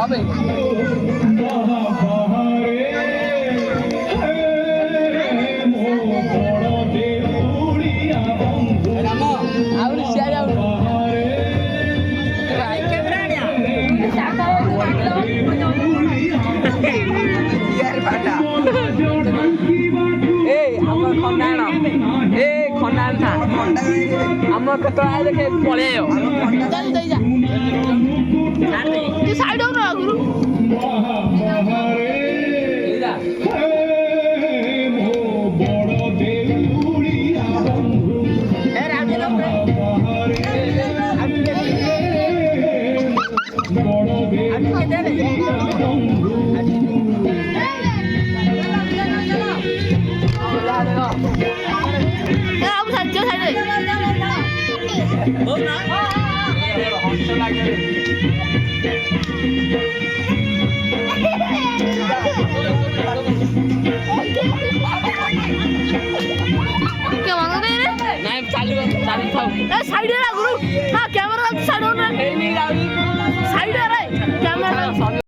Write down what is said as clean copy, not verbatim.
হবে আউরি শেয়ার আউরি এই আমার খন্ডান এই খন্ডান থা আমার কত আয় দেখে পড়ে যাও তুই সাইড হোক না গুরু চালু চালু থাক